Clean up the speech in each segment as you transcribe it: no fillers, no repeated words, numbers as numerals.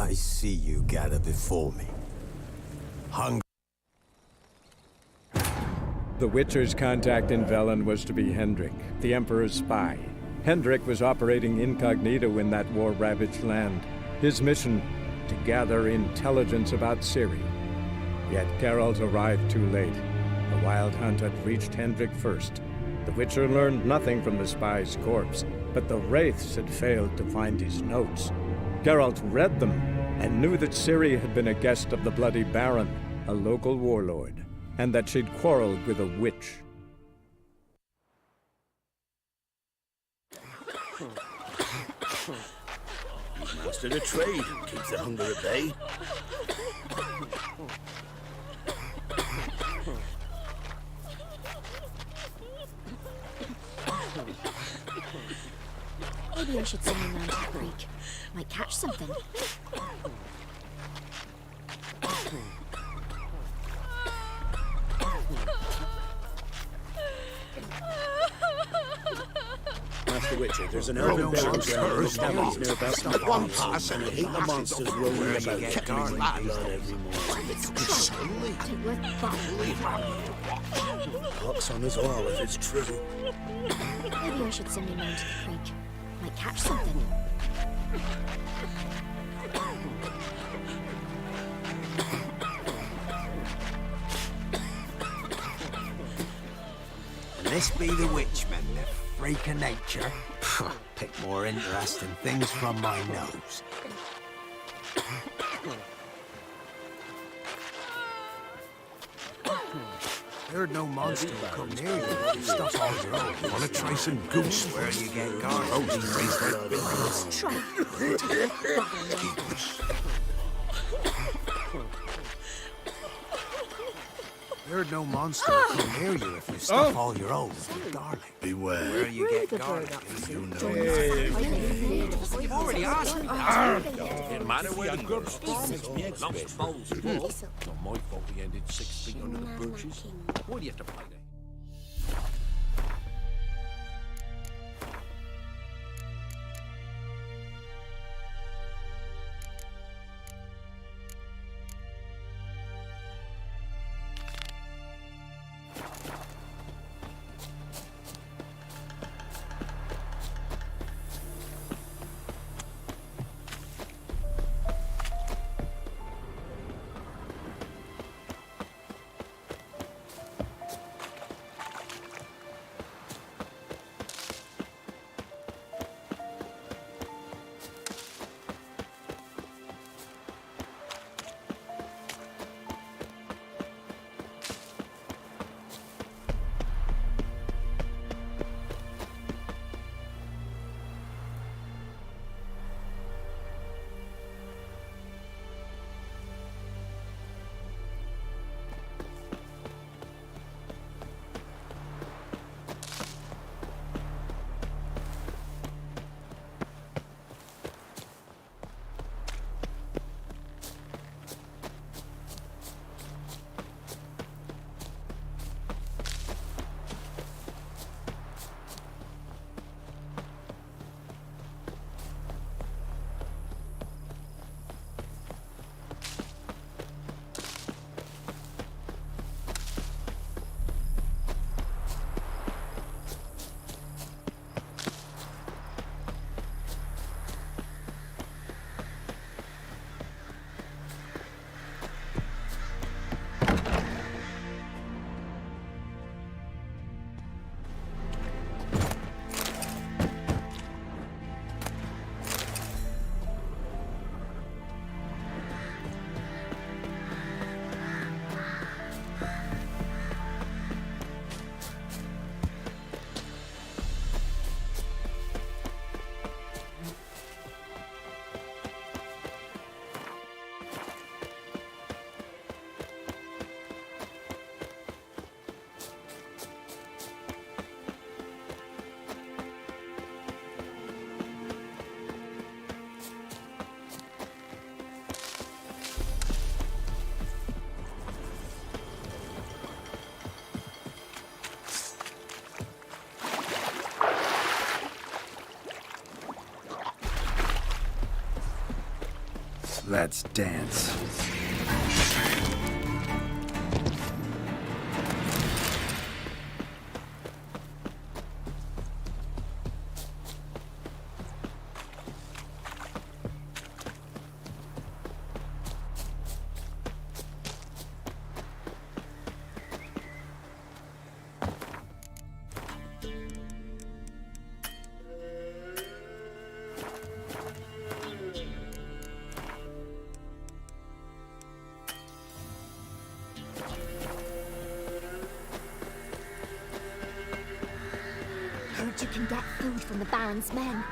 I see you gather before me. Hungry. The Witcher's contact in Velen was to be Hendrik, the Emperor's spy. Hendrik was operating incognito in that war-ravaged land. His mission, to gather intelligence about Ciri. Yet Geralt arrived too late. The Wild Hunt had reached Hendrik first. The Witcher learned nothing from the spy's corpse, but the Wraiths had failed to find his notes. Geralt read them and knew that Ciri had been a guest of the Bloody Baron, a local warlord, and that she'd quarreled with a witch. He's mastered a trade, keeps the hunger at bay. Maybe I should send him round to the creek. Might catch something. Master Witcher, there's an elven baron ground nearby. One pass and I hate the monsters rolling about killing my blood every morning. Pox on us all if it's true. Maybe I should send him round to the creek. Might catch something. And this be the Witchman, the freak of nature. Pick more interesting things from my nose. Heard no monster will come near you. Stuff all your own. Wanna try some goose where you get garlic? Let's try. Heard no monster will come near you if you stuff all your own with garlic. Beware. Where you get garlic, you know. You've already asked me that. Didn't matter where the grubs spawned. Lost bowls of water. Not my fault we ended 6 feet under the birches. Why do you have to play that? Let's dance. Heard you can get food from the band's men.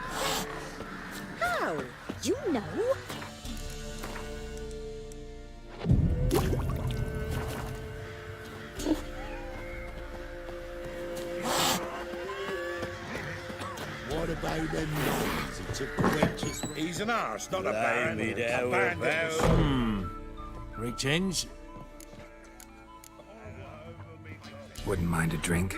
How? You know? What about them nuns who took the wenches? He's an arse, not a baron. me A bandit. REDengine? Wouldn't mind a drink.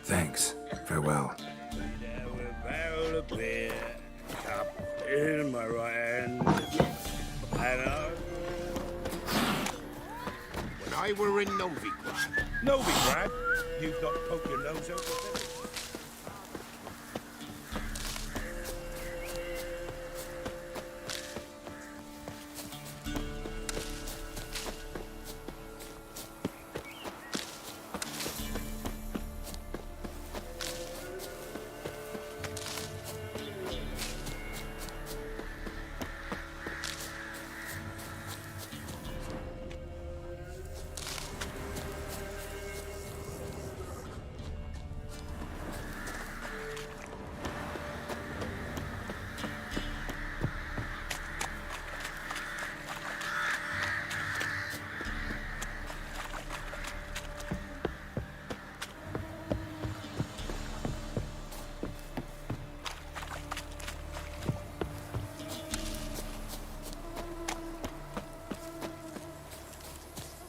Thanks. Farewell. Barrel of beer, cup in my right hand, and When I were in Novigrad, Novigrad, you've not poked your nose out the village.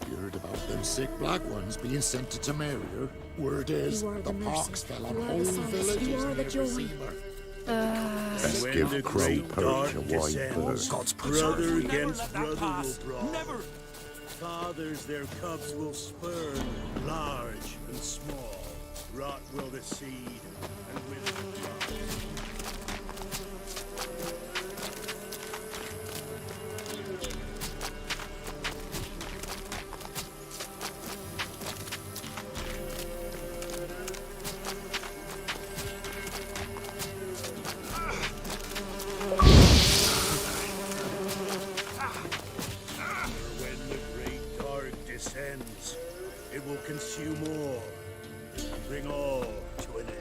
You heard about them sick black ones being sent to Temeria? Word is, You are the the pox mercy. fell on You are whole the solace. villages You are the near joy. Receivers. Let's When give the Crow great Perch dark a wide descends, berth. God's brother preserve. against brother will brawl. Never. Fathers their cubs will spurn, large and small. Rot will the seed, and with the crop. When the great dark descends, it will consume all, and bring all to an end.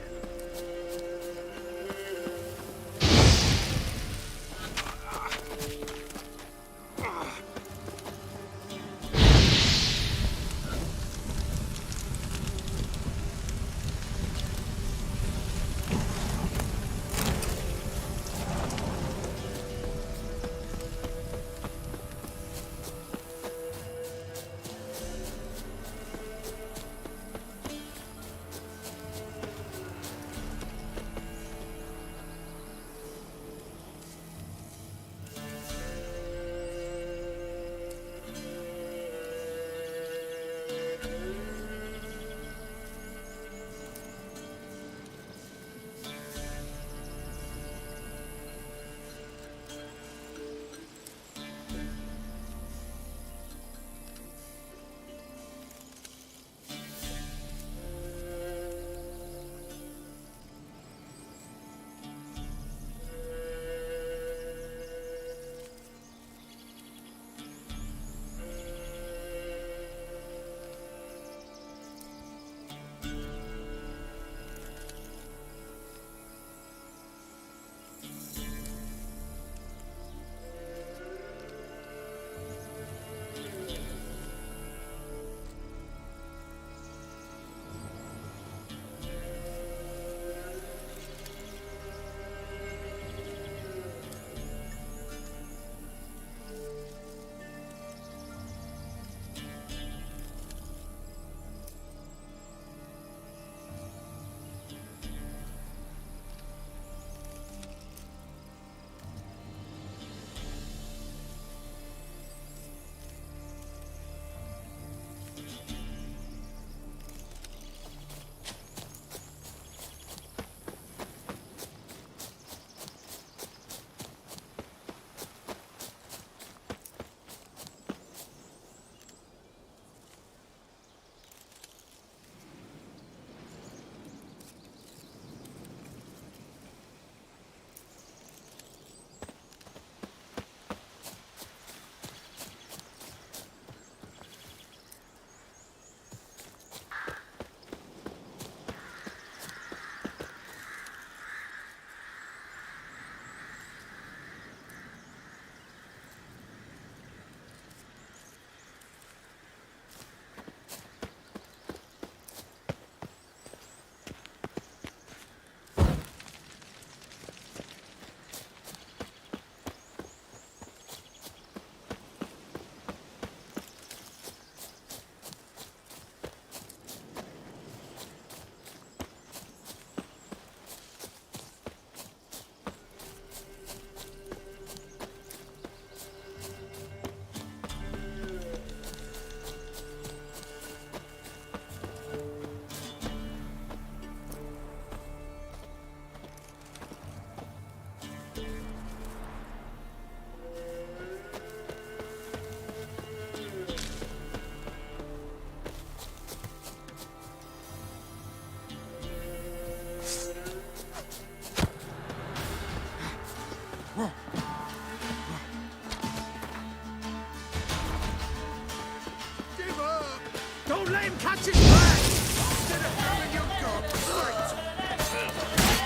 let him catch his breath! Instead of having your gun straight!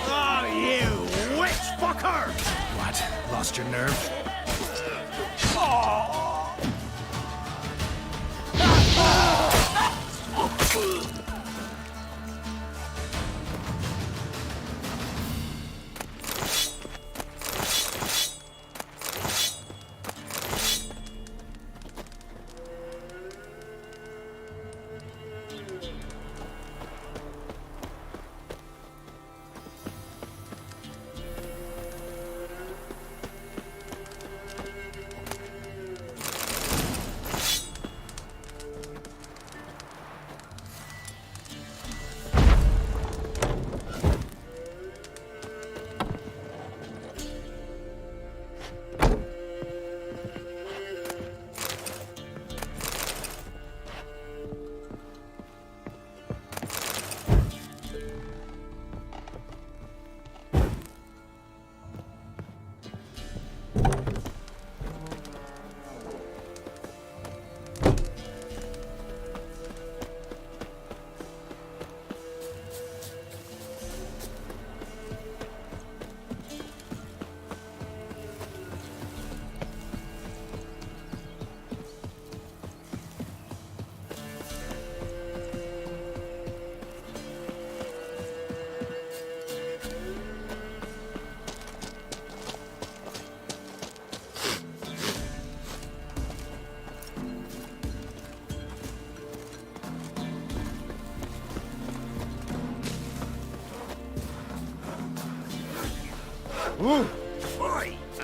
Oh, you witch fucker! What? Lost your nerve?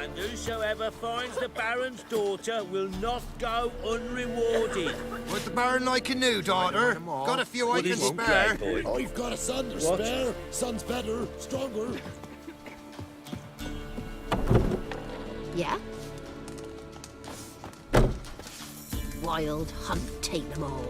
And whosoever finds the Baron's daughter will not go unrewarded. Would the Baron like a new daughter? Got a few I can spare. I've got a son to spare. Son's better, stronger. Yeah? Wild hunt, take them all.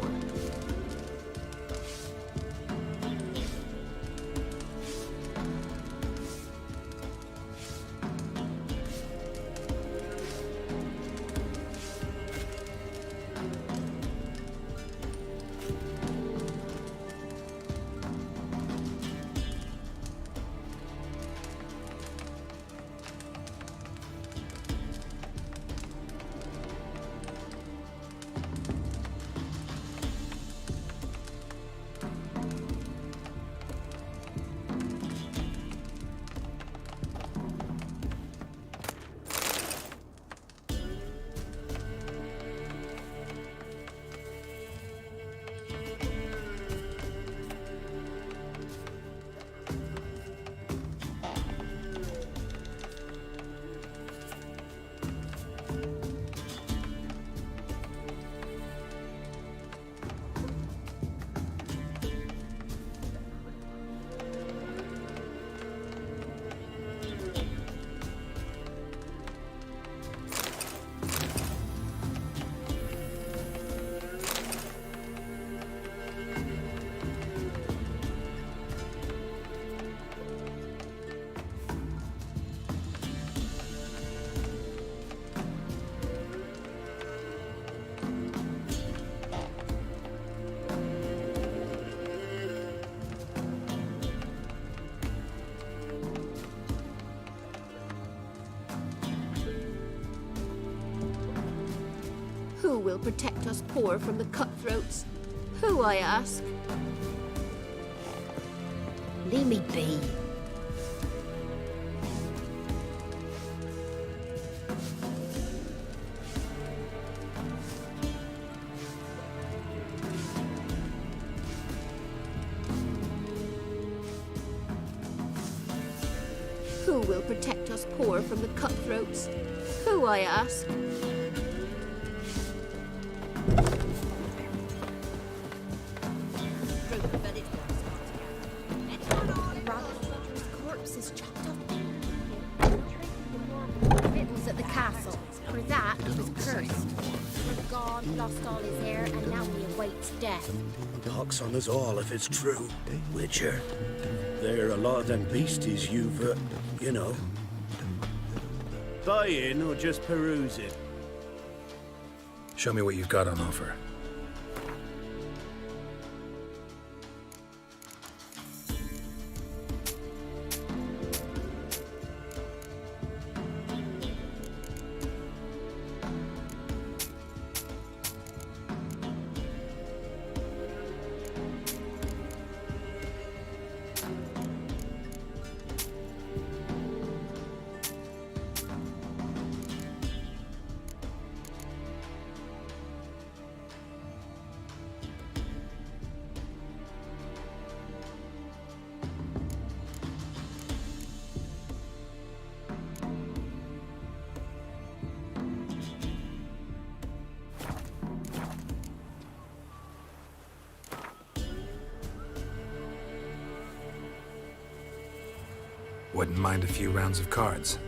Who will protect us poor from the cutthroats? Who, I ask? Leave me be. Who will protect us poor from the cutthroats? Who, I ask? Corpse is chopped up. It was at the castle. For that, he was cursed. For God lost all his hair, and now he awaits death. Pox on us all if it's true, Witcher. There are a lot of them beasties you've, you know. Buy in or just peruse it? Show me what you've got on offer. Wouldn't mind a few rounds of cards.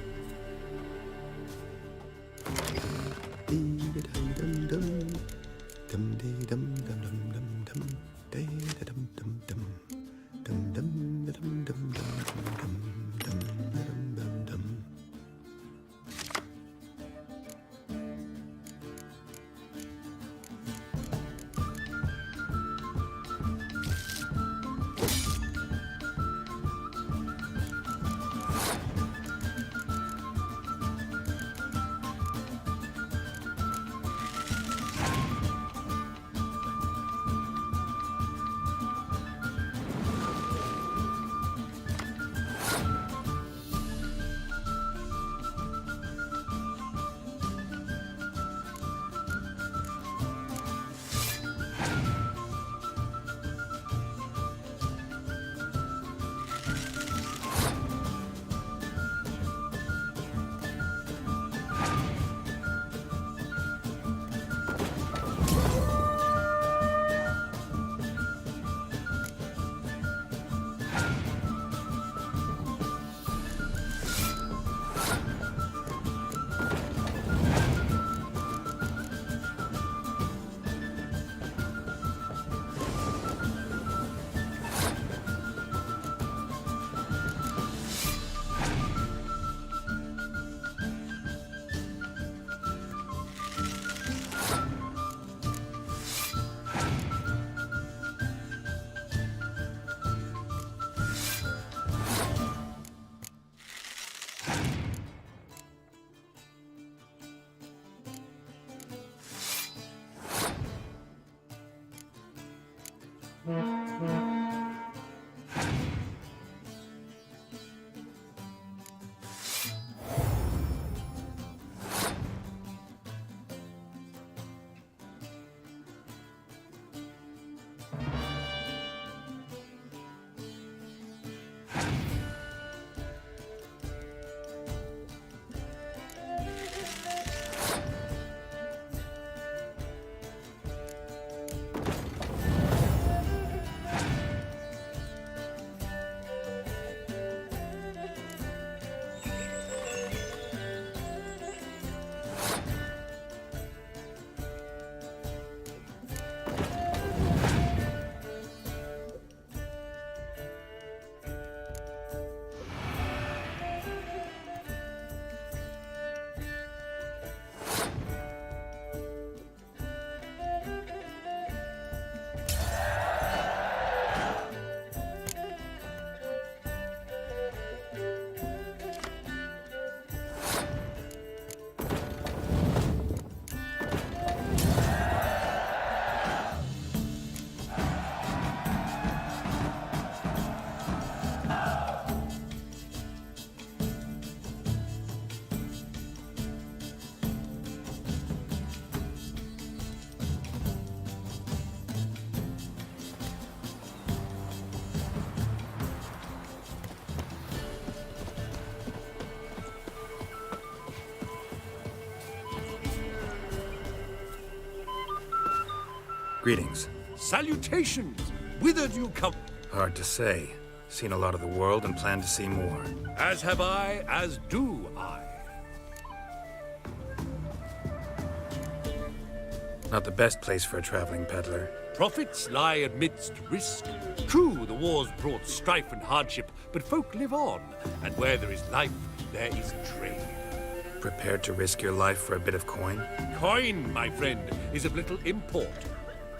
Greetings. Salutations! Whither do you come? Hard to say. Seen a lot of the world and plan to see more. As have I, as do I. Not the best place for a traveling peddler. Profits lie amidst risk. True, the wars brought strife and hardship, but folk live on, and where there is life, there is trade. Prepared to risk your life for a bit of coin? Coin, my friend, is of little import.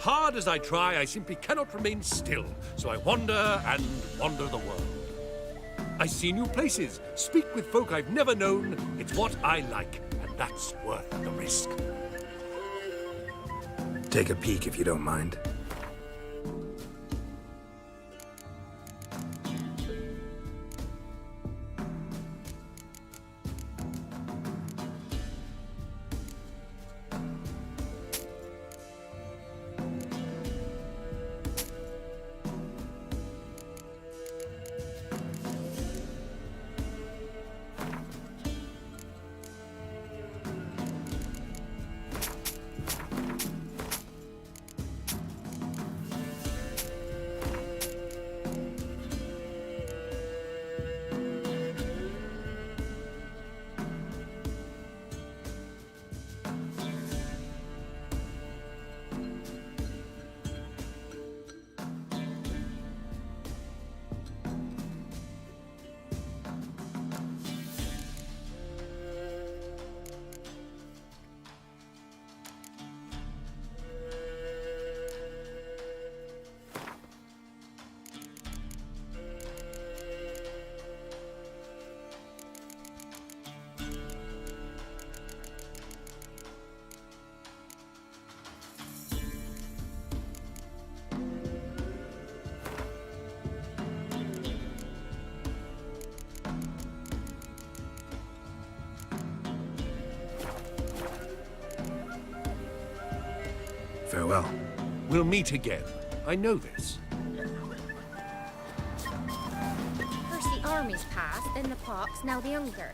Hard as I try, I simply cannot remain still, so I wander and wander the world. I see new places, speak with folk I've never known. It's what I like, and that's worth the risk. Take a peek if you don't mind. Farewell. We'll meet again. I know this. First the army's passed, then the pox, now the hunger.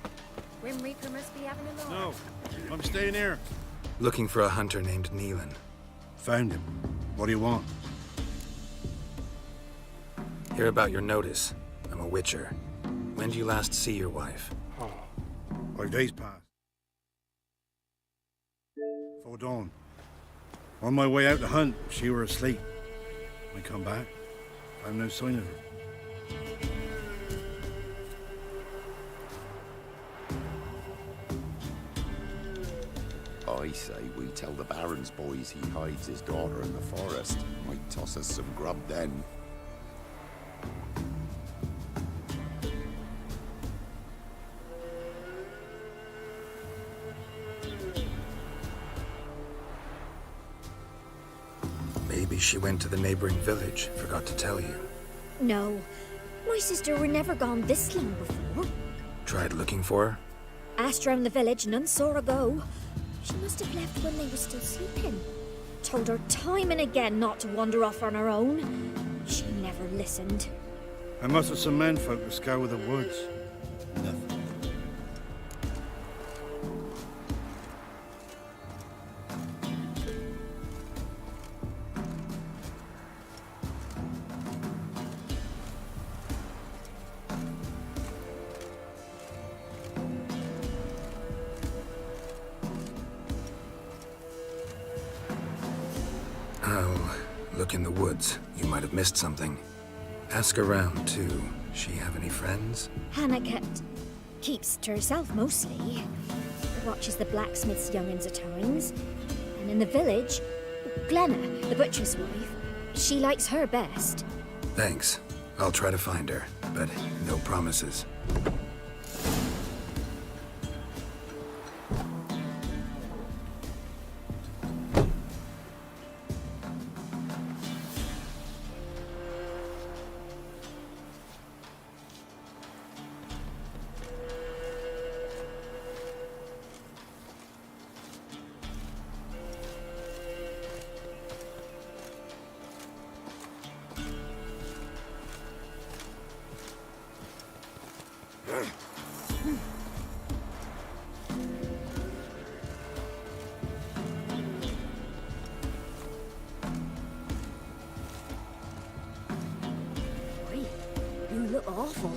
Grim Reaper must be having a No, lot. I'm staying here. Looking for a hunter named Neelan. Found him. What do you want? Hear about your notice. I'm a witcher. When do you last see your wife? 5 days passed. Before dawn. On my way out to hunt, she were asleep. I come back, found no sign of her. I say we tell the Baron's boys he hides his daughter in the forest. Might toss us some grub then. Maybe she went to the neighboring village, forgot to tell you. No, my sister were never gone this long before. Tried looking for her? Asked round the village, none saw her go. She must have left when they were still sleeping. Told her time and again not to wander off on her own. She never listened. I mustered some men folk to scour the woods. Nothing. I'll look in the woods. You might have missed something. Ask around, too. She have any friends? Hannah keeps to herself mostly. Watches the blacksmith's young'uns at times. And in the village, Glenna, the butcher's wife, she likes her best. Thanks. I'll try to find her, but no promises. Boy, you look awful.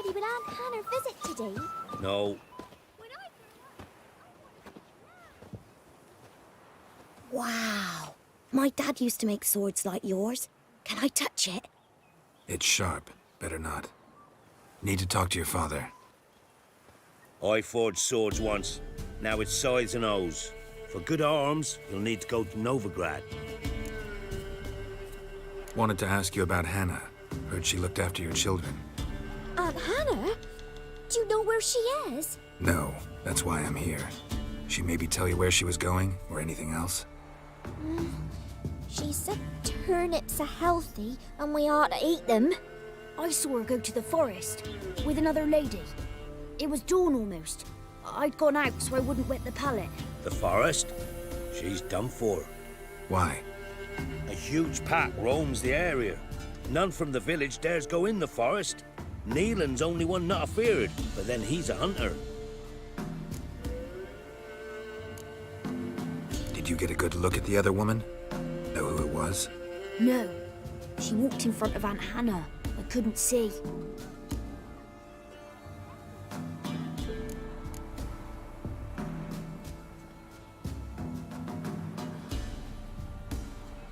Did Aunt Hannah visit today? No. Wow. My dad used to make swords like yours. Can I touch it? It's sharp. Better not. Need to talk to your father. I forged swords once. Now it's sides and O's. For good arms, you'll need to go to Novigrad. Wanted to ask you about Hannah. Heard she looked after your children. Aunt Hannah? Do you know where she is? No, that's why I'm here. She maybe tell you where she was going, or anything else? She said turnips are healthy and we ought to eat them. I saw her go to the forest with another lady. It was dawn almost. I'd gone out so I wouldn't wet the pallet. The forest? She's done for. Why? A huge pack roams the area. None from the village dares go in the forest. Neelan's only one not afeared, but then he's a hunter. Did you get a good look at the other woman? Know who it was? No. She walked in front of Aunt Hannah. I couldn't see.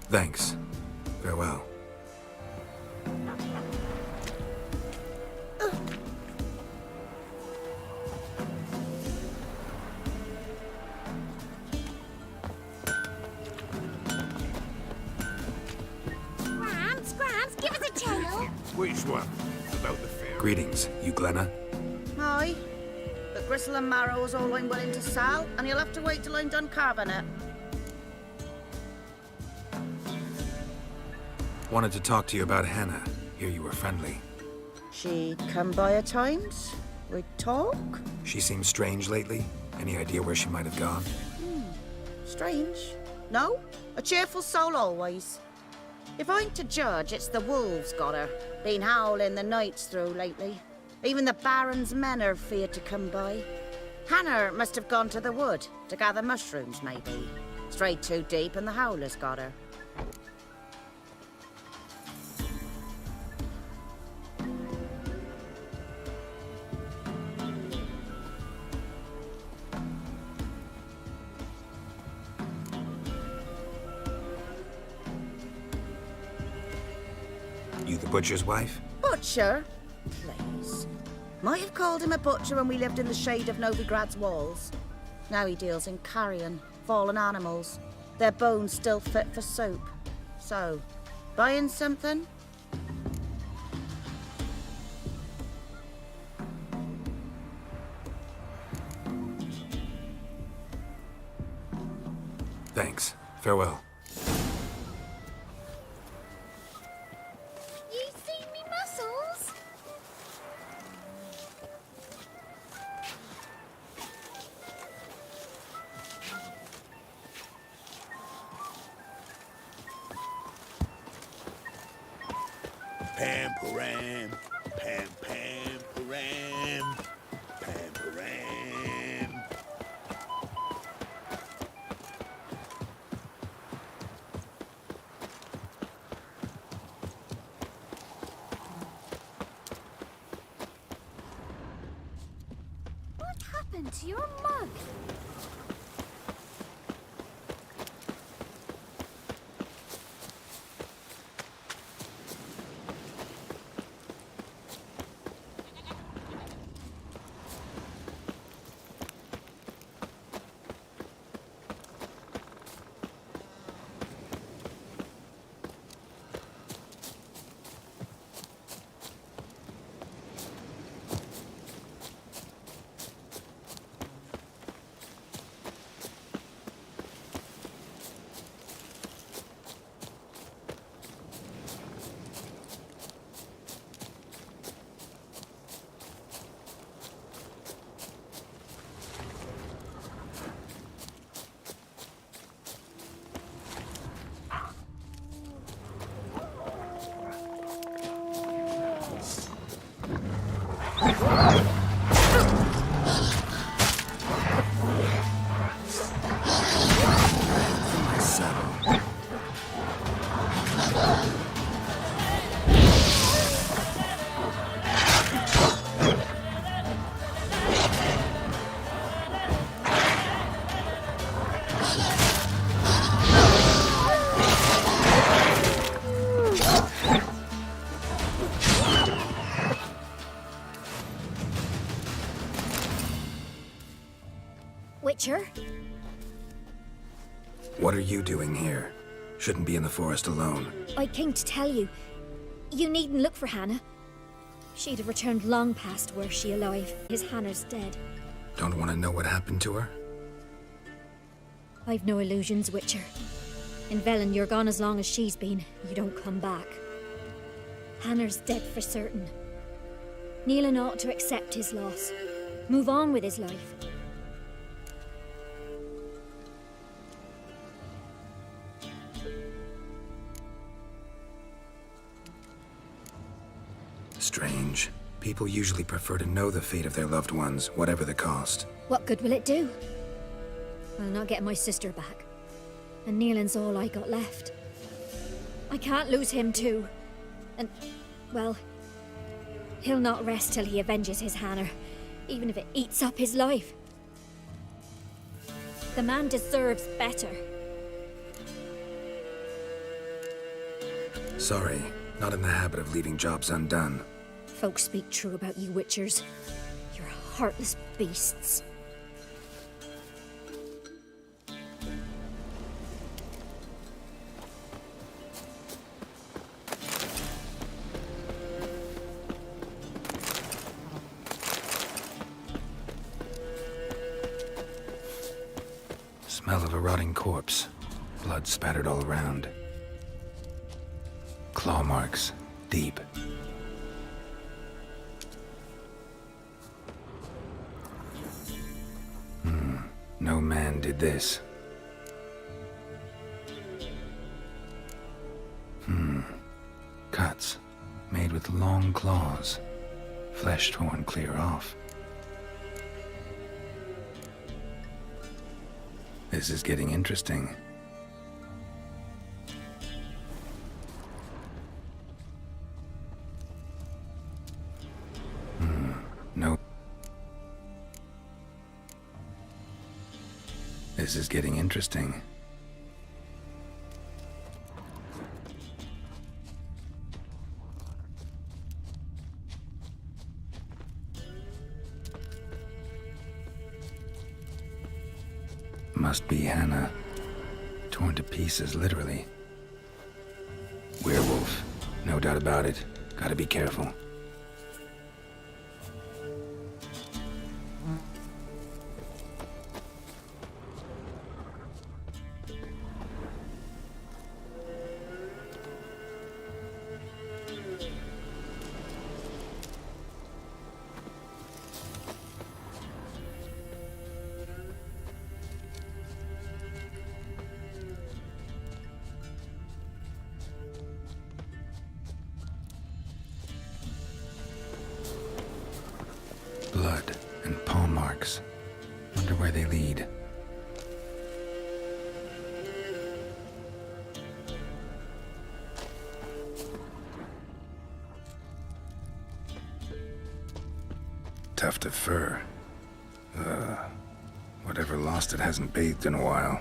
Thanks. Farewell. Gramps, give us a tale. Which one? About the fair? Greetings, you Glenna. Aye. But gristle and marrow's all I'm willing to sell, and you'll have to wait till I'm done carving it. Wanted to talk to you about Hannah. Hear you were friendly. She'd come by at times. We'd talk. She seems strange lately. Any idea where she might have gone? Strange. No, a cheerful soul always. If I'm to judge, it's the wolves got her. Been howling the nights through lately. Even the Baron's men are feared to come by. Hannah must have gone to the wood to gather mushrooms, maybe. Strayed too deep and the howlers got her. You the butcher's wife? Butcher? Please. Might have called him a butcher when we lived in the shade of Novigrad's walls. Now he deals in carrion, fallen animals. Their bones still fit for soup. So, buying something? Thanks. Farewell. You seen me muscles? Pam-param, pam-pam-param, pam-param. What happened to your mug? Witcher? What are you doing here? Shouldn't be in the forest alone. I came to tell you. You needn't look for Hannah. She'd have returned long past were she alive. His Hannah's dead. Don't want to know what happened to her? I've no illusions, Witcher. In Velen, you're gone as long as she's been. You don't come back. Hannah's dead for certain. Neelan ought to accept his loss. Move on with his life. Strange. People usually prefer to know the fate of their loved ones, whatever the cost. What good will it do? I'll not get my sister back. And Nealon's all I got left. I can't lose him too. And, well, he'll not rest till he avenges his Hannah, even if it eats up his life. The man deserves better. Sorry, not in the habit of leaving jobs undone. Folks speak true about you Witchers. You're heartless beasts. Smell of a rotting corpse. Blood spattered all around. Claw marks. Deep. No man did this. Cuts. Made with long claws. Flesh torn clear off. This is getting interesting. No. This is getting interesting. Must be Hannah. Torn to pieces, literally. Werewolf. No doubt about it. Gotta be careful. Blood and paw marks. Wonder where they lead. Tuft of fur. Whatever lost it hasn't bathed in a while.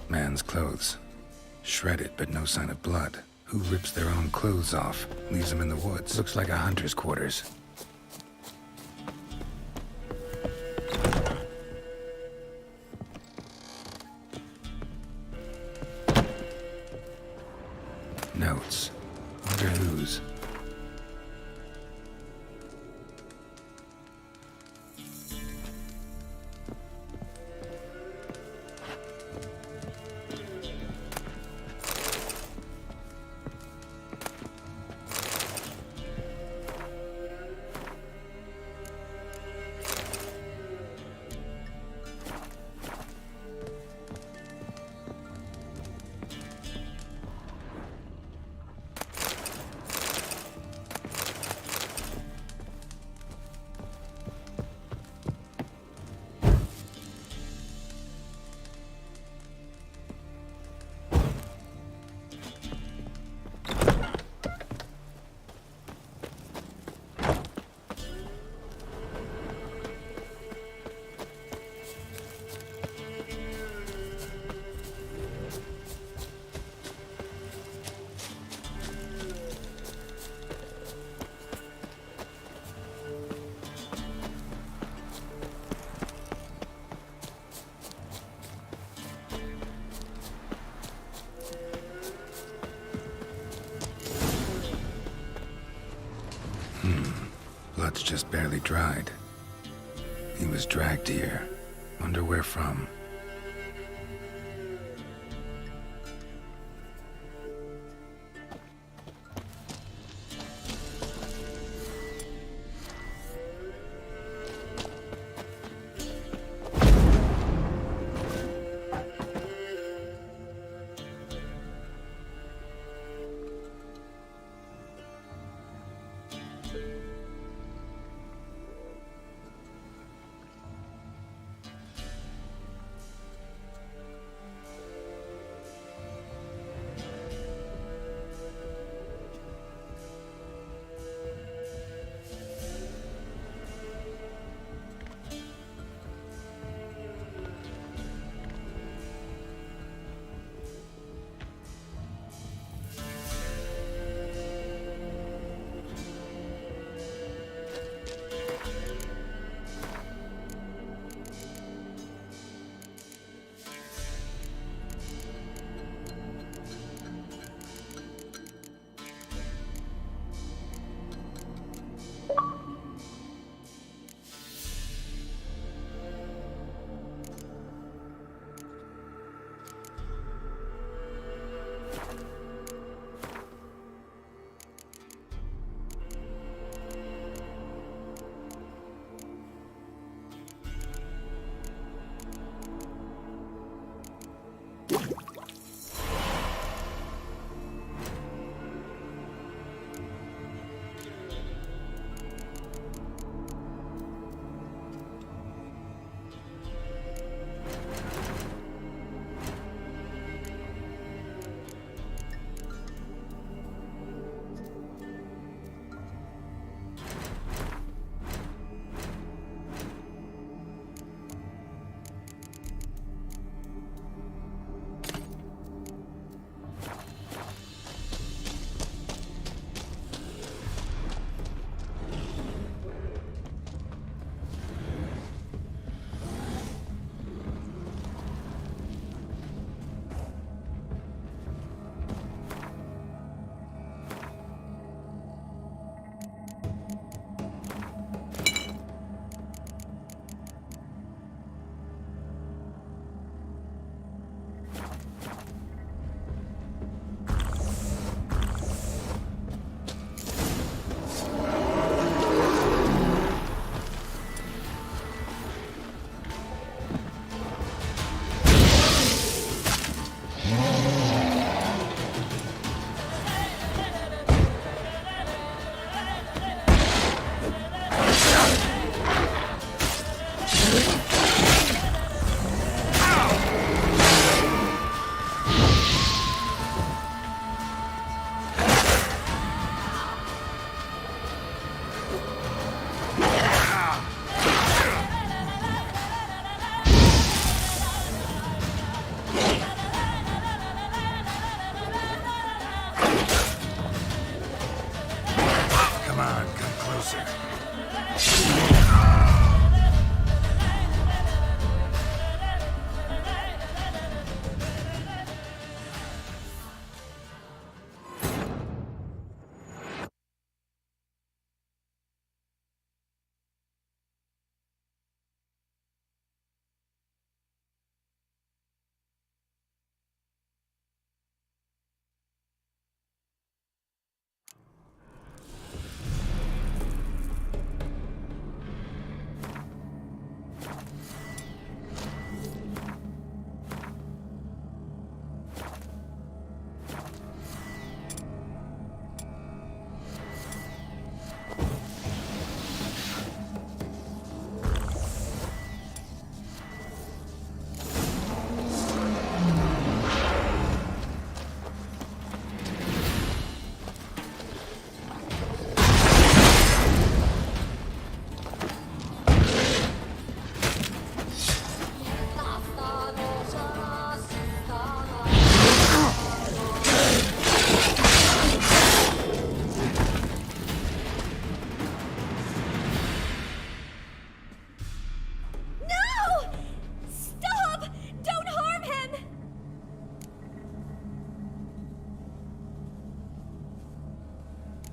Man's clothes. Shredded, but no sign of blood. Who rips their own clothes off? Leaves them in the woods. Looks like a hunter's quarters. Notes. Wonder whose. blood's just barely dried. He was dragged here. Wonder where from.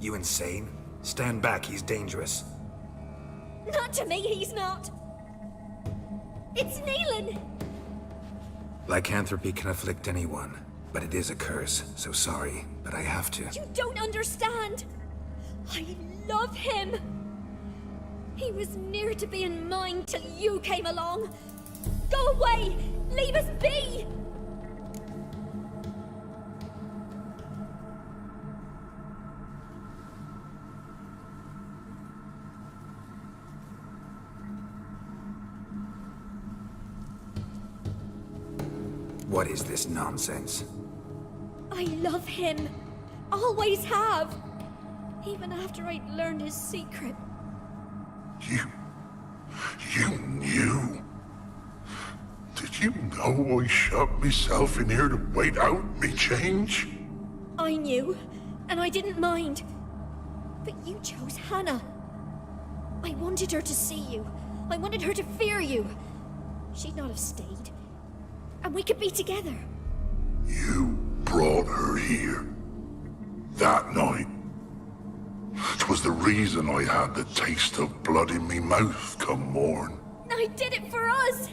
You insane? Stand back, he's dangerous. Not to me, he's not. It's Neelan. Lycanthropy can afflict anyone, but it is a curse, so sorry, but I have to. You don't understand. I love him. He was near to being mine till you came along. Go away! Leave us be! What is this nonsense? I love him. Always have. Even after I'd learned his secret. You knew? Did you know I shut myself in here to wait out me change? I knew, and I didn't mind. But you chose Hannah. I wanted her to see you. I wanted her to fear you. She'd not have stayed. And we could be together. You brought her here. That night. 'Twas the reason I had the taste of blood in me mouth come morn. I did it for us.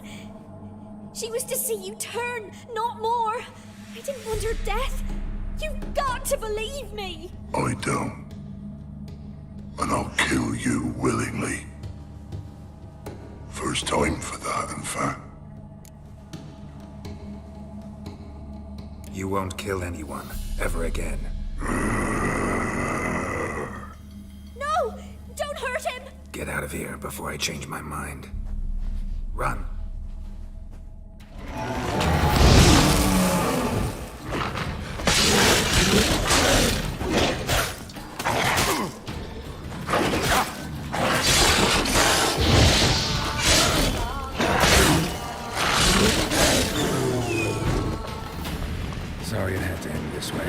She was to see you turn, not more. I didn't want her death. You've got to believe me. I don't. And I'll kill you willingly. First time for that, in fact. You won't kill anyone, ever again. No! Don't hurt him! Get out of here before I change my mind. Run. Sorry it had to end this way.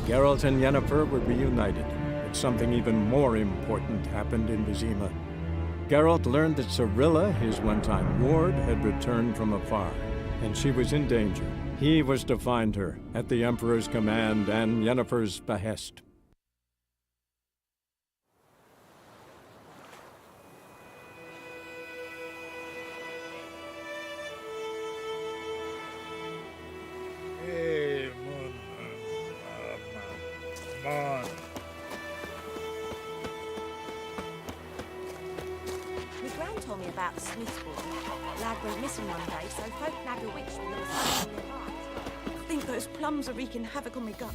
Geralt and Yennefer were reunited, but something even more important happened in Vizima. Geralt learned that Cirilla, his one-time ward, had returned from afar, and she was in danger. He was to find her at the Emperor's command and Yennefer's behest. Hey, man. My gran told me about the Smith's boy. Lad went missing one day, so folk nagged a witch with little something in their heart. I think those plums are wreaking havoc on my gut.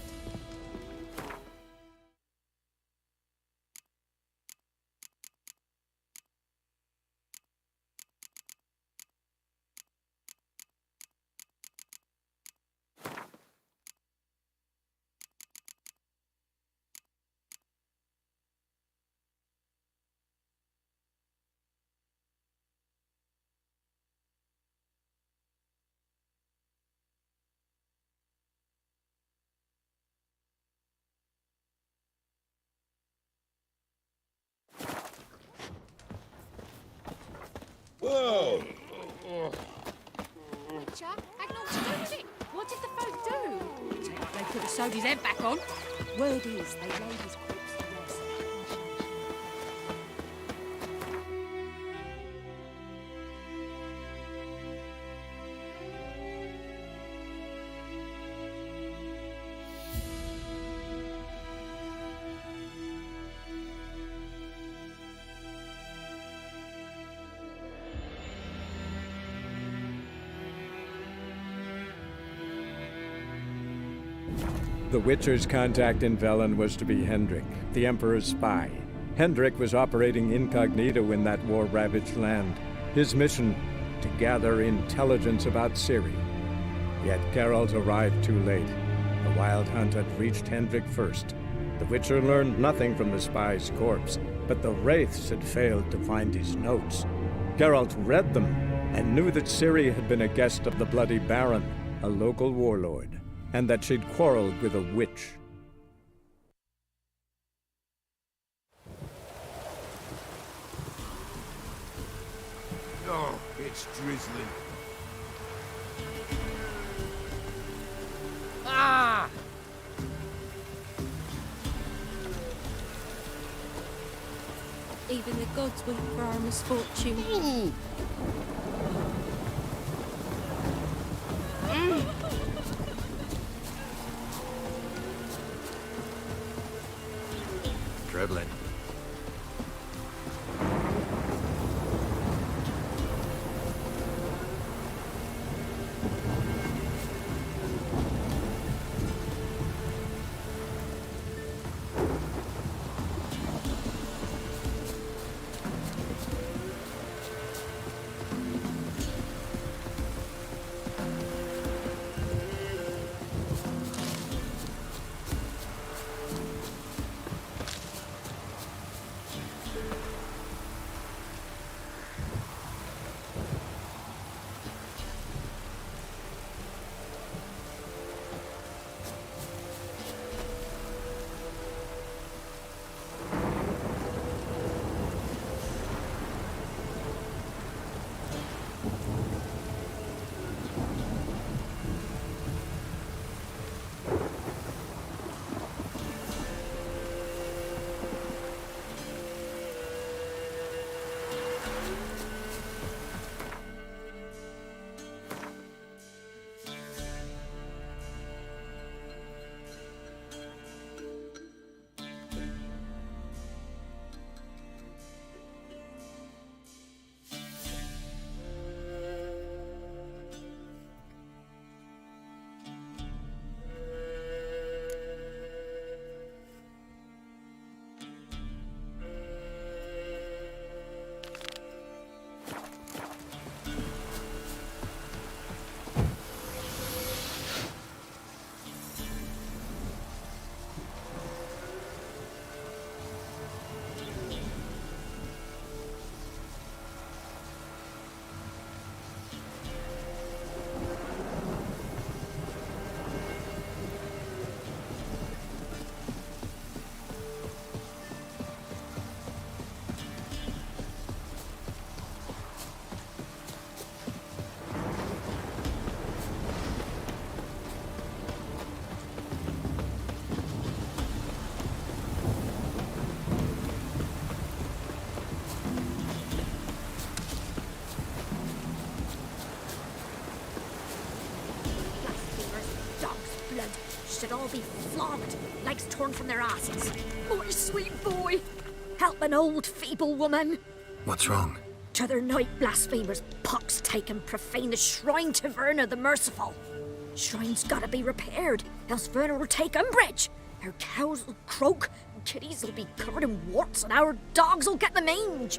Whoa! Chuck, hang on to it. What did the folk do? Looks like they could have sewed his head back on. Word is they laid his corpse to rest. The Witcher's contact in Velen was to be Hendrik, the Emperor's spy. Hendrik was operating incognito in that war-ravaged land. His mission, to gather intelligence about Ciri. Yet Geralt arrived too late. The Wild Hunt had reached Hendrik first. The Witcher learned nothing from the spy's corpse, but the Wraiths had failed to find his notes. Geralt read them and knew that Ciri had been a guest of the Bloody Baron, a local warlord, and that she'd quarreled with a witch. Oh, it's drizzling. Ah! Even the gods weep for our misfortune. Dribbling. should all be flogged, legs torn from their asses. My sweet boy, help an old feeble woman. What's wrong? T'other night blasphemers pox take and profane the shrine to Verna the Merciful. Shrine's gotta be repaired, else Verna will take umbrage. Our cows will croak, kitties will be covered in warts, and our dogs will get the mange.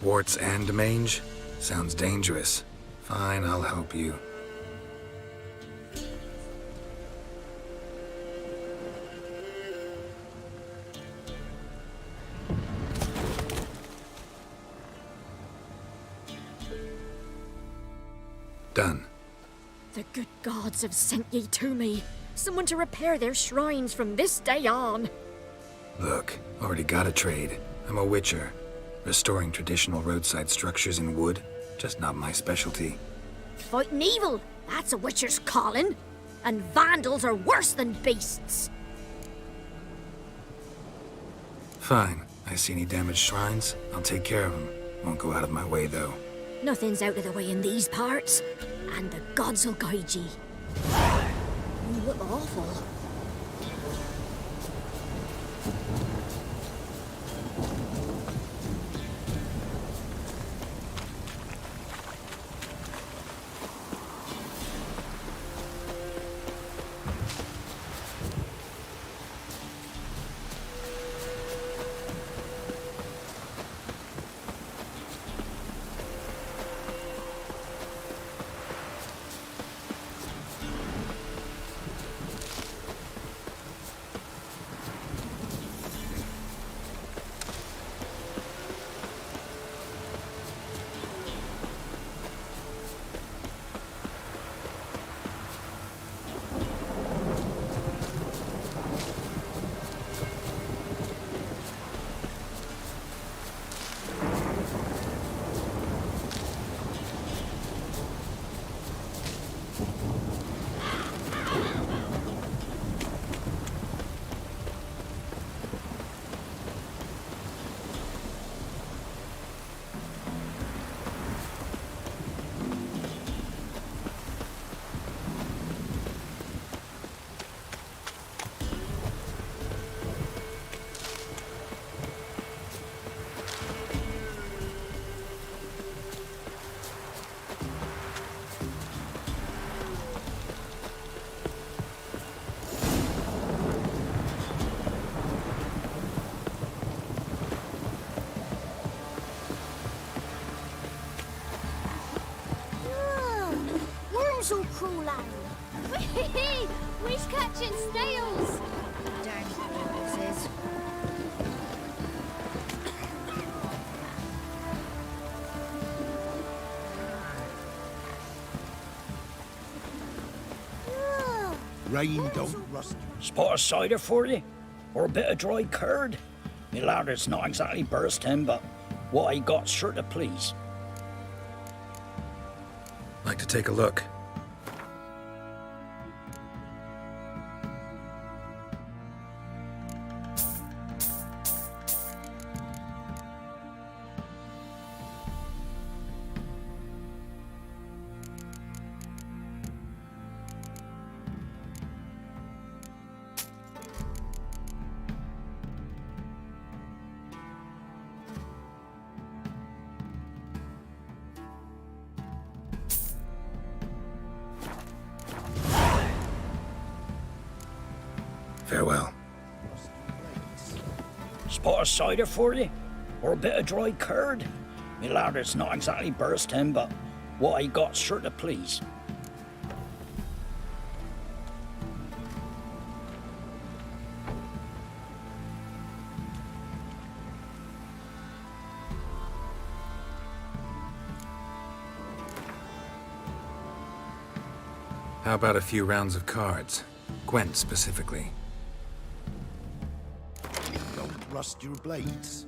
Warts and mange? Sounds dangerous. Fine, I'll help you. Done. The good gods have sent ye to me. Someone to repair their shrines from this day on. Look, already got a trade. I'm a witcher. Restoring traditional roadside structures in wood, just not my specialty. Fighting evil, that's a witcher's calling. And vandals are worse than beasts. Fine. I see any damaged shrines, I'll take care of them. Won't go out of my way, though. Nothing's out of the way in these parts, and the gods will guide ye. You look awful. So cruel, Larry. We's catching snails. Darn horses. Rain don't rust. Spot of cider for you? Or a bit of dry curd? Me ladder's not exactly bursting, but what I got's sure to please. Like to take a look. Farewell. Spot of cider for you? Or a bit of dry curd? Me ladder's not exactly bursting, but what I got's sure to please. How about a few rounds of cards? Gwent specifically. Don't rust your blades.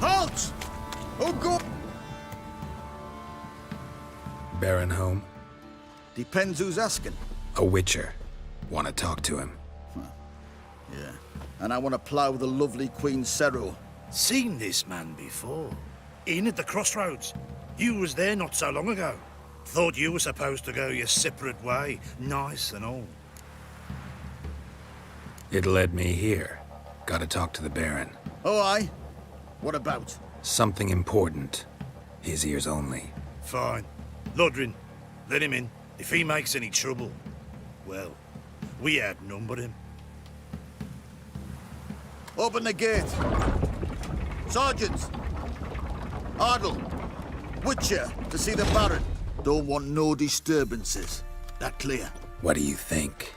Halt! Oh, God! Baron home? Depends who's asking. A witcher. Want to talk to him. Yeah. And I want to plough the lovely Queen Cero. Seen this man before. In at the crossroads. You was there not so long ago. Thought you were supposed to go your separate way. Nice and all. It led me here. Gotta talk to the Baron. Oh, aye? What about? Something important. His ears only. Fine. Lodrin, let him in. If he makes any trouble, well, we outnumber him. Open the gate. Sergeants! Ardle! Witcher, to see the Baron. Don't want no disturbances. That clear? What do you think?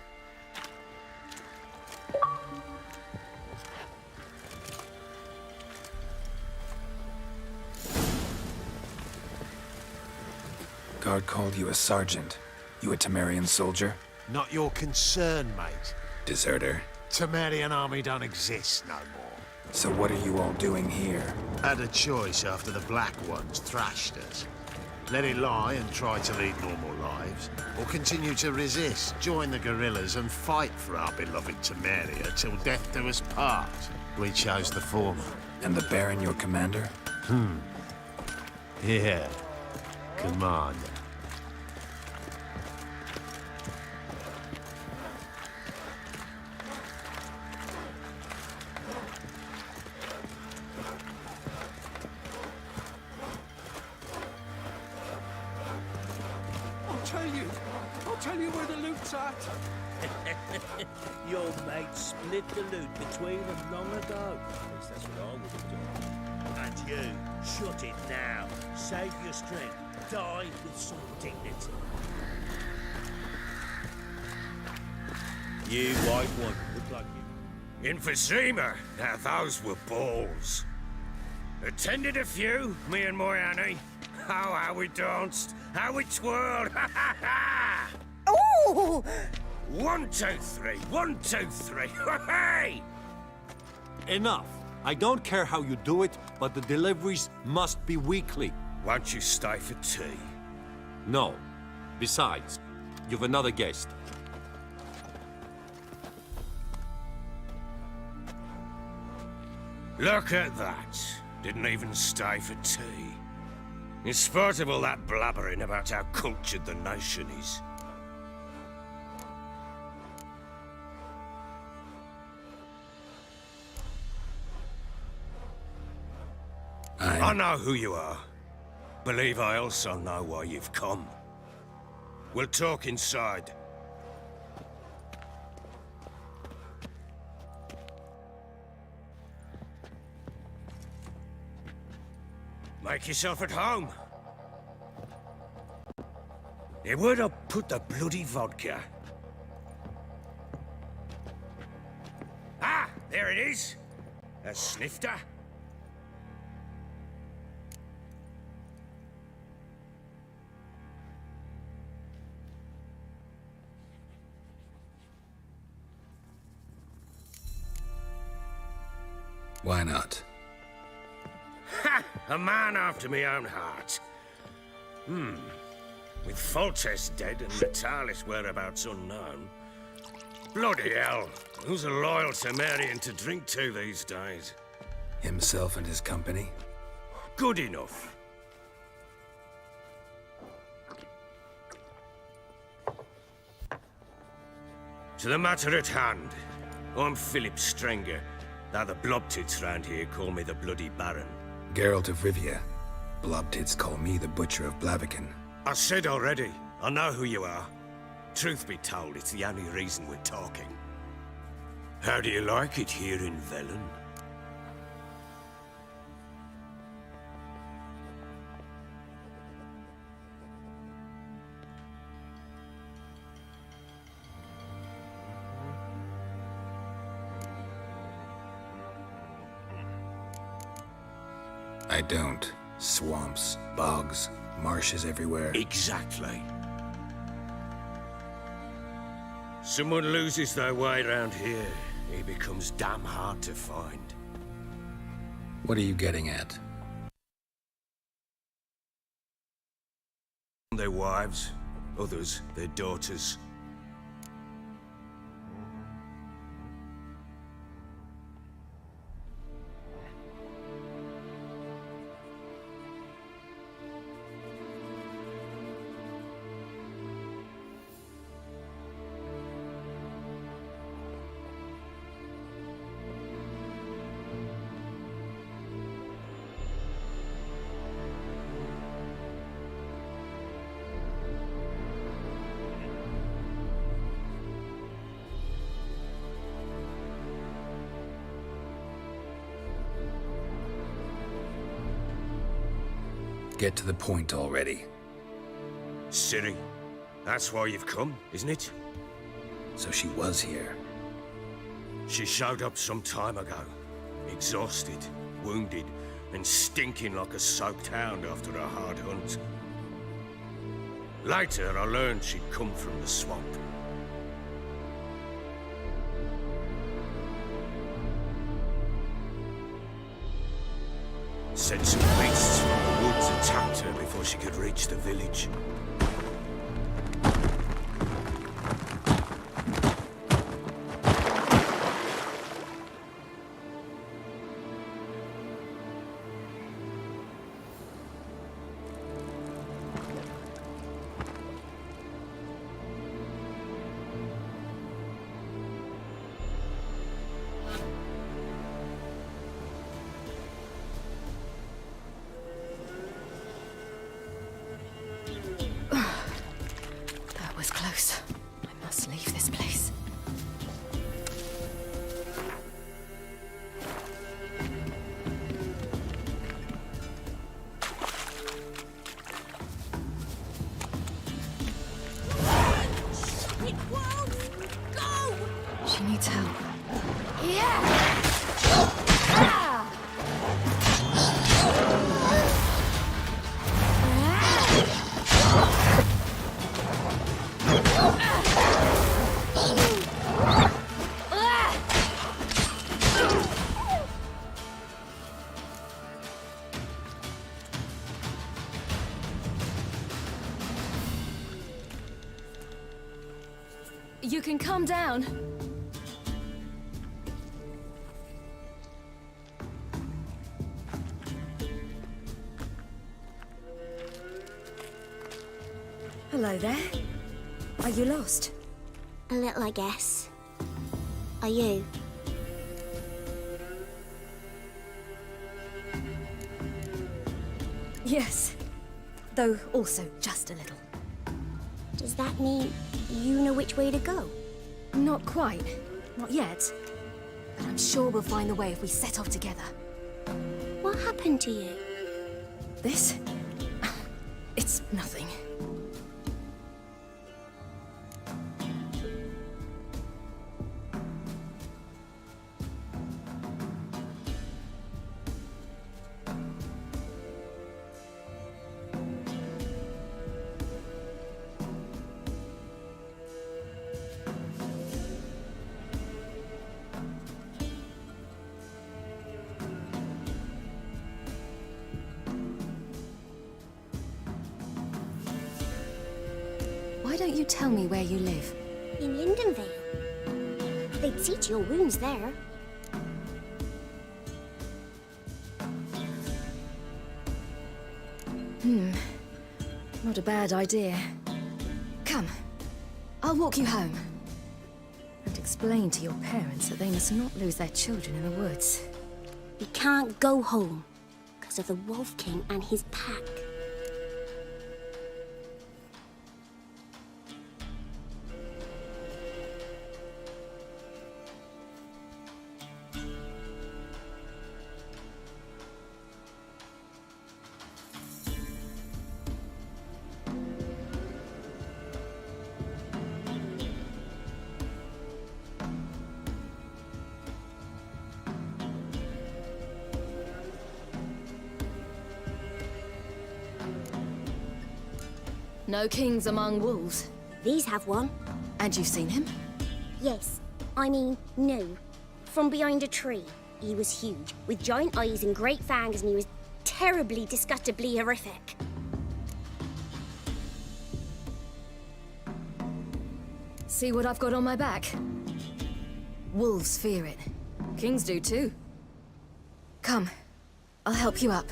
Guard called you a sergeant. You a Temerian soldier? Not your concern, mate. Deserter. Temerian army don't exist no more. So what are you all doing here? Had a choice after the Black Ones thrashed us. Let it lie and try to lead normal lives, or continue to resist, join the guerrillas and fight for our beloved Temeria till death do us part. We chose the former. And the Baron your commander? Yeah. Commander. I'll tell you where the loot's at. Your mate split the loot between them long ago. At least that's what I would have done. And you, shut it now. Save your strength. Die with some dignity. You white one, look like you. Infosema, now those were balls. Attended a few, me and my Annie. Oh, how we danced, how we twirled, ha ha ha! Oh! 1, 2, 3, 1, 2, 3, hey! Enough. I don't care how you do it, but the deliveries must be weekly. Won't you stay for tea? No. Besides, you've another guest. Look at that. Didn't even stay for tea. In spite of all that blabbering about how cultured the nation is. I know who you are. Believe I also know why you've come. We'll talk inside. Make yourself at home. Yeah, where'd I put the bloody vodka? Ah, there it is. A snifter? Why not? Ha! A man after my own heart. With Foltest dead and Natalis whereabouts unknown. Bloody hell, who's a loyal Temerian to drink to these days? Himself and his company? Good enough. To the matter at hand, I'm Philip Strenger, though the blobtits round here call me the Bloody Baron. Geralt of Rivia. Blobtits call me the Butcher of Blaviken. I said already, I know who you are. Truth be told, it's the only reason we're talking. How do you like it here in Velen? I don't. Swamps, bogs, marshes everywhere. Exactly. Someone loses their way around here, he becomes damn hard to find. What are you getting at? Their wives, others their daughters. Get to the point already. Ciri, that's why you've come, isn't it? So she was here. She showed up some time ago. Exhausted, wounded, and stinking like a soaked hound after a hard hunt. Later, I learned she'd come from the swamp. Said some beasts from the woods attacked her before she could reach the village. That was close. I must leave this place. She needs help. You can calm down. Hello there. Are you lost? A little, I guess. Are you? Yes. Though also just a little. Does that mean you know which way to go? Not quite. Not yet. But I'm sure we'll find the way if we set off together. What happened to you? This? It's nothing. don't you tell me where you live? In Lindenvale. They'd see to your wounds there. Not a bad idea. Come, I'll walk you home. And explain to your parents that they must not lose their children in the woods. We can't go home because of the Wolf King and his pack. No kings among wolves. These have one. And you've seen him? Yes. I mean, no. From behind a tree. He was huge, with giant eyes and great fangs, and he was terribly, disgustingly horrific. See what I've got on my back? Wolves fear it. Kings do too. Come, I'll help you up.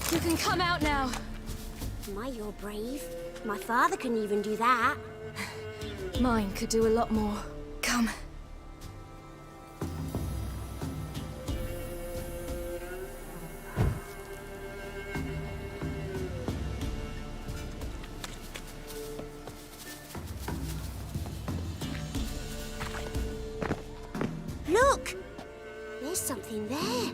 You can come out now. My, you're brave. My father couldn't even do that. Mine could do a lot more. Come. Look! There's something there.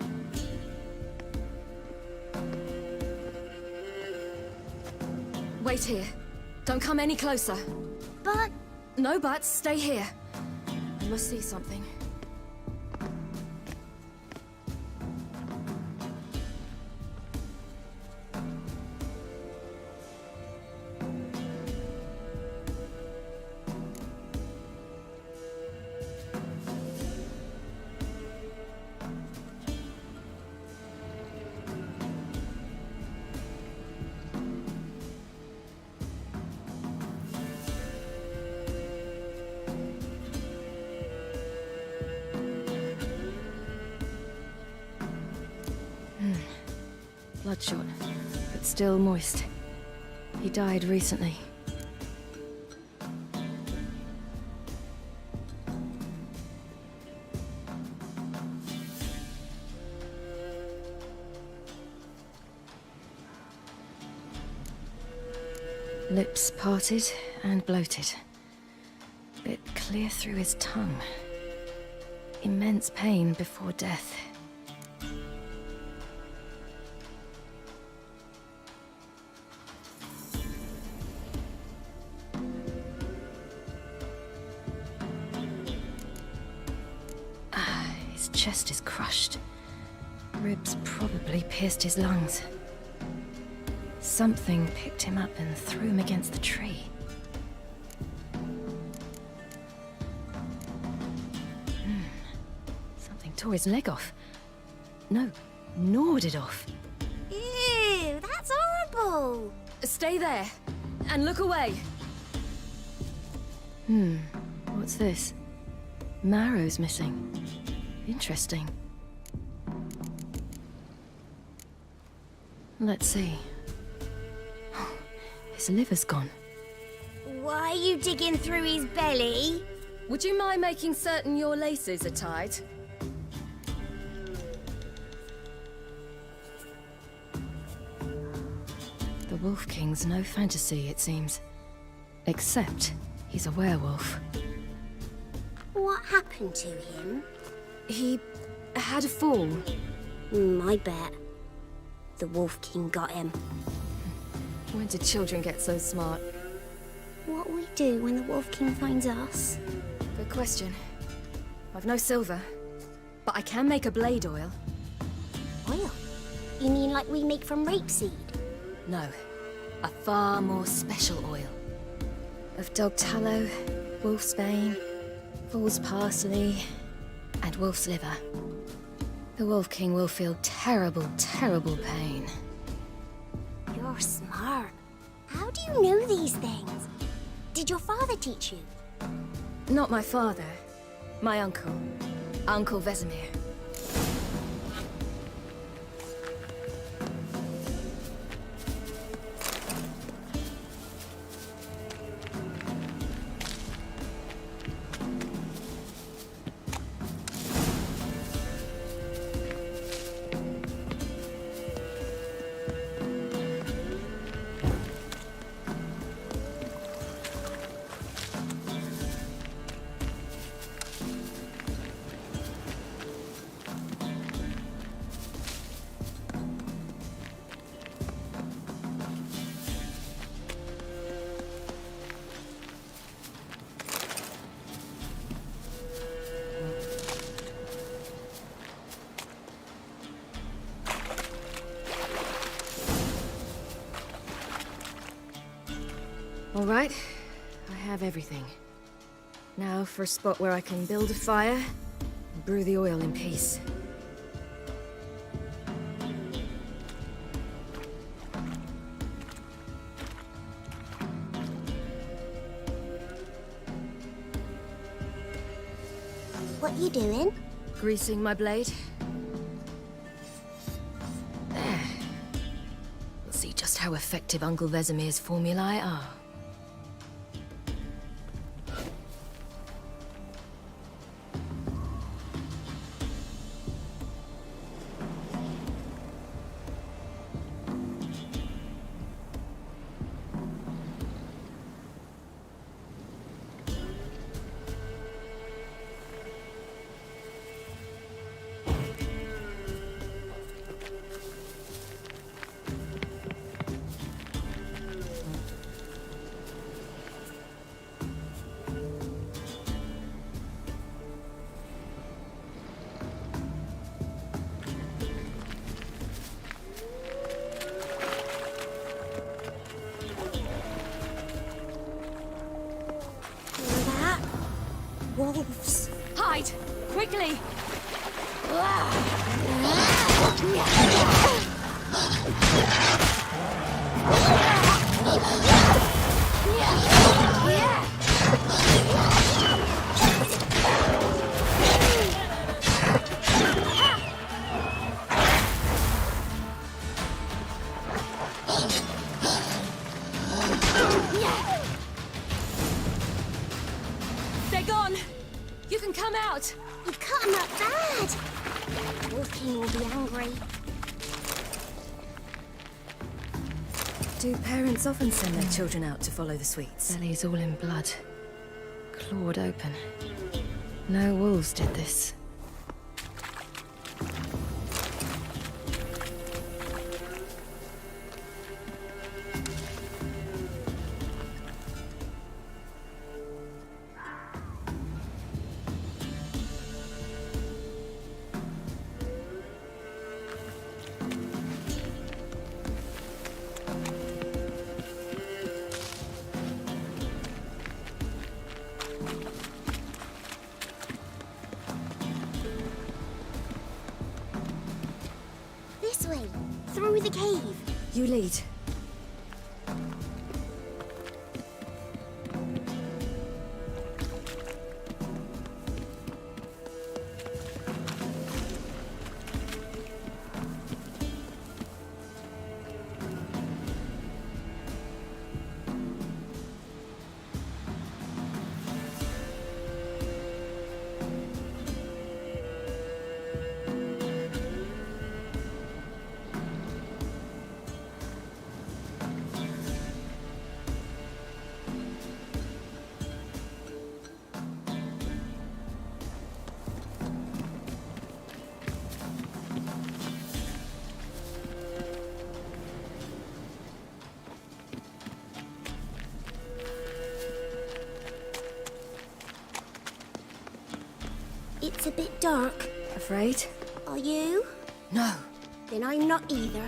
Wait here. Don't come any closer. But... No buts. Stay here. I must see something. Bloodshot, but still moist. He died recently. Lips parted and bloated. Bit clear through his tongue. Immense pain before death. His chest is crushed. Ribs probably pierced his lungs. Something picked him up and threw him against the tree. Something tore his leg off. No, gnawed it off. Ew, that's horrible! Stay there, and look away. What's this? Marrow's missing. Interesting. Let's see. His liver's gone. Why are you digging through his belly? Would you mind making certain your laces are tied? The Wolf King's no fantasy, it seems. Except he's a werewolf. What happened to him? He had a fall. I bet. The Wolf King got him. When did children get so smart? What will we do when the Wolf King finds us? Good question. I've no silver, but I can make a blade oil. Oil? You mean like we make from rapeseed? No, a far more special oil. Of dog tallow, wolf's bane, fool's parsley, and wolf's liver. The Wolf King will feel terrible, terrible pain. You're smart. How do you know these things? Did your father teach you? Not my father. My uncle. Uncle Vesemir. All right, I have everything. Now for a spot where I can build a fire and brew the oil in peace. What you doing? Greasing my blade. There. We'll see just how effective Uncle Vesemir's formulae are. Wolves. Hide! Quickly! They're gone! You can come out! You cut him up bad! Wolf King will be angry. Do parents often send their children out to follow the sweets? Bellies all in blood. Clawed open. No wolves did this. This way, through the cave. You lead. It's a bit dark. Afraid? Are you? No. Then I'm not either.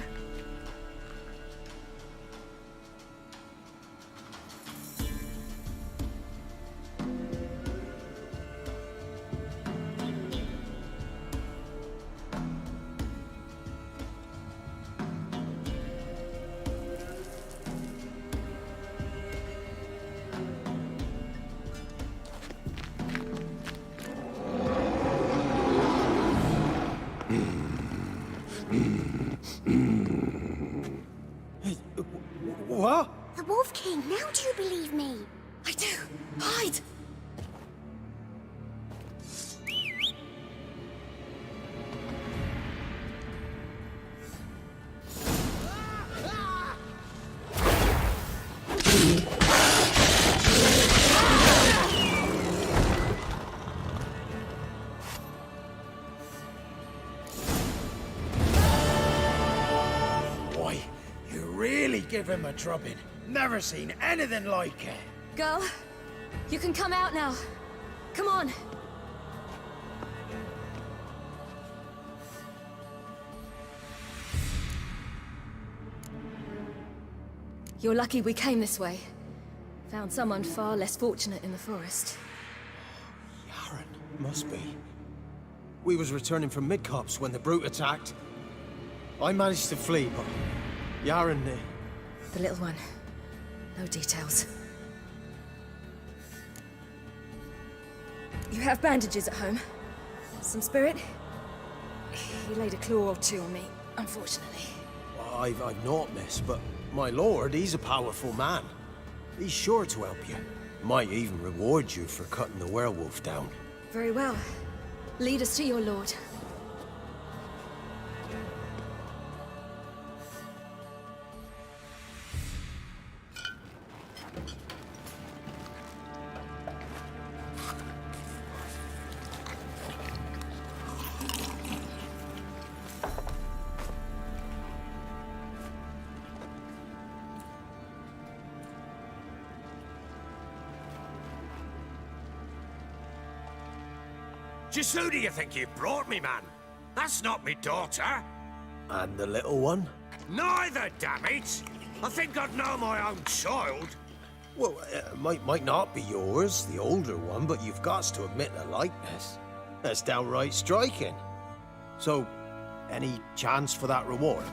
What? The Wolf King, now do you believe me? I do. Hide! Boy, you really give him a drubbing. Never seen anything like it. Girl, you can come out now. Come on. You're lucky we came this way. Found someone far less fortunate in the forest. Yaren, must be. We was returning from Midcops when the brute attacked. I managed to flee, but Yaren... The little one. No details. You have bandages at home? Some spirit? He laid a claw or two on me, unfortunately. I've not, miss, but my lord, he's a powerful man. He's sure to help you. Might even reward you for cutting the werewolf down. Very well. Lead us to your lord. Just who do you think you brought me, man? That's not me daughter. And the little one? Neither, damn it! I think I'd know my own child. Well, might not be yours, the older one, but you've got to admit the likeness. That's downright striking. So, any chance for that reward?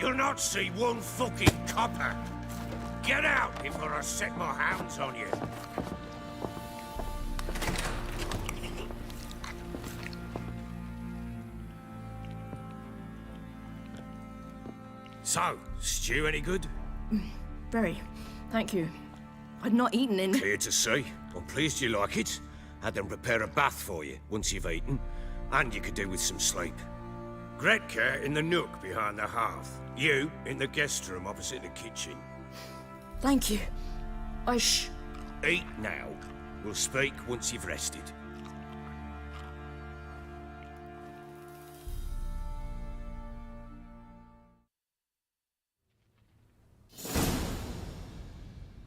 You'll not see one fucking copper. Get out before I set my hounds on you. So, stew any good? Very. Thank you. I'd not eaten in... Clear to see. I'm pleased you like it. Had them prepare a bath for you once you've eaten, and you could do with some sleep. Gretka in the nook behind the hearth. You in the guest room opposite the kitchen. Thank you. Eat now. We'll speak once you've rested.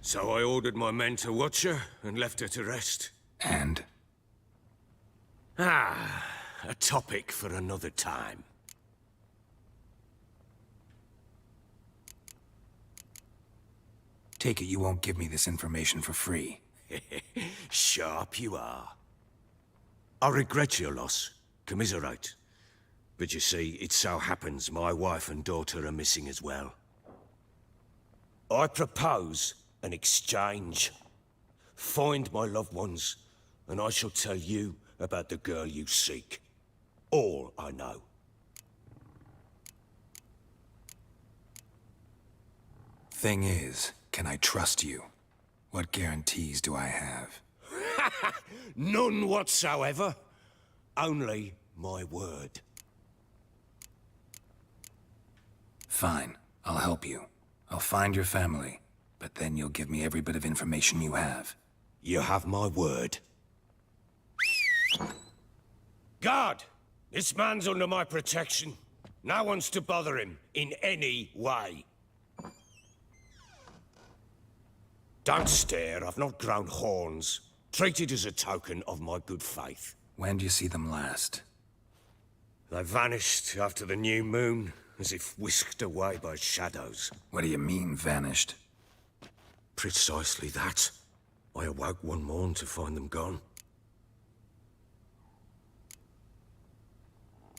So I ordered my men to watch her and left her to rest. And? Ah, a topic for another time. Take it you won't give me this information for free. Sharp you are. I regret your loss. Commiserate. But you see, it so happens my wife and daughter are missing as well. I propose an exchange. Find my loved ones, and I shall tell you about the girl you seek. All I know. Thing is, can I trust you? What guarantees do I have? None whatsoever. Only my word. Fine, I'll help you. I'll find your family, but then you'll give me every bit of information you have. You have my word. Guard! This man's under my protection. No one's to bother him in any way. Don't stare, I've not grown horns. Treat it as a token of my good faith. When did you see them last? They vanished after the new moon, as if whisked away by shadows. What do you mean, vanished? Precisely that. I awoke one morn to find them gone.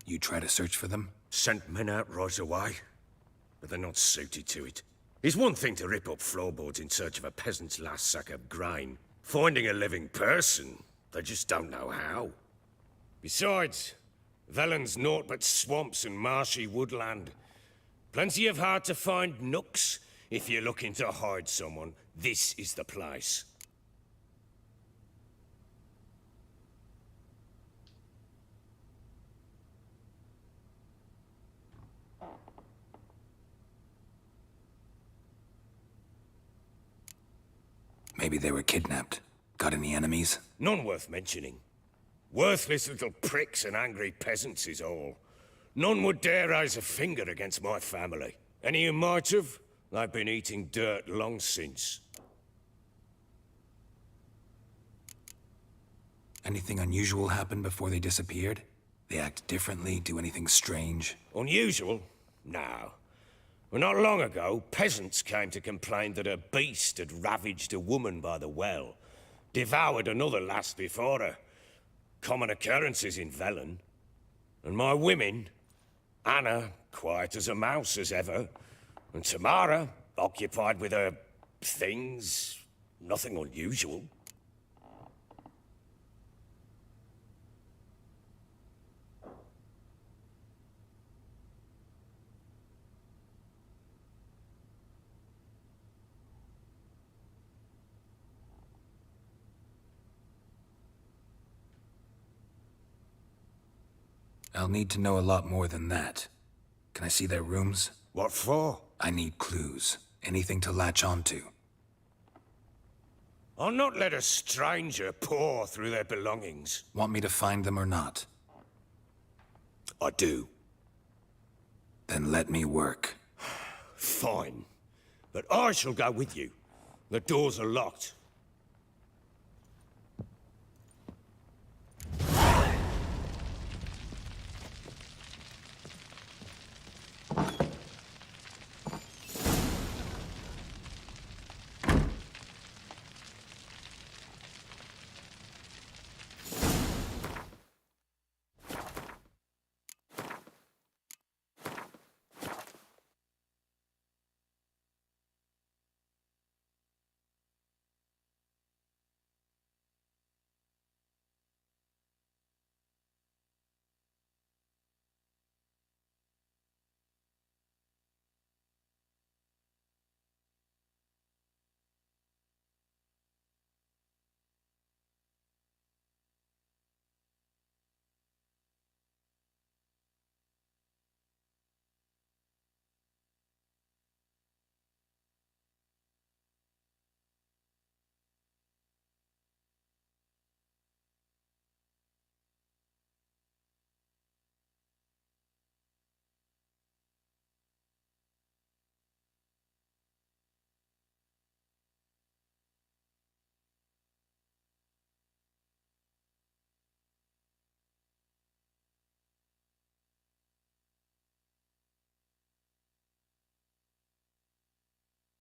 You try to search for them? Sent men out right away, but they're not suited to it. It's one thing to rip up floorboards in search of a peasant's last sack of grain. Finding a living person, they just don't know how. Besides, Velen's naught but swamps and marshy woodland. Plenty of hard-to-find nooks. If you're looking to hide someone, this is the place. Maybe they were kidnapped. Got any enemies? None worth mentioning. Worthless little pricks and angry peasants is all. None would dare raise a finger against my family. Any who might have, they've been eating dirt long since. Anything unusual happen before they disappeared? They act differently, do anything strange? Unusual? No. Well, not long ago, peasants came to complain that a beast had ravaged a woman by the well. Devoured another lass before her. Common occurrences in Velen. And my women, Anna, quiet as a mouse as ever, and Tamara, occupied with her things, nothing unusual. I'll need to know a lot more than that. Can I see their rooms? What for? I need clues. Anything to latch onto. I'll not let a stranger pore through their belongings. Want me to find them or not? I do. Then let me work. Fine. But I shall go with you. The doors are locked.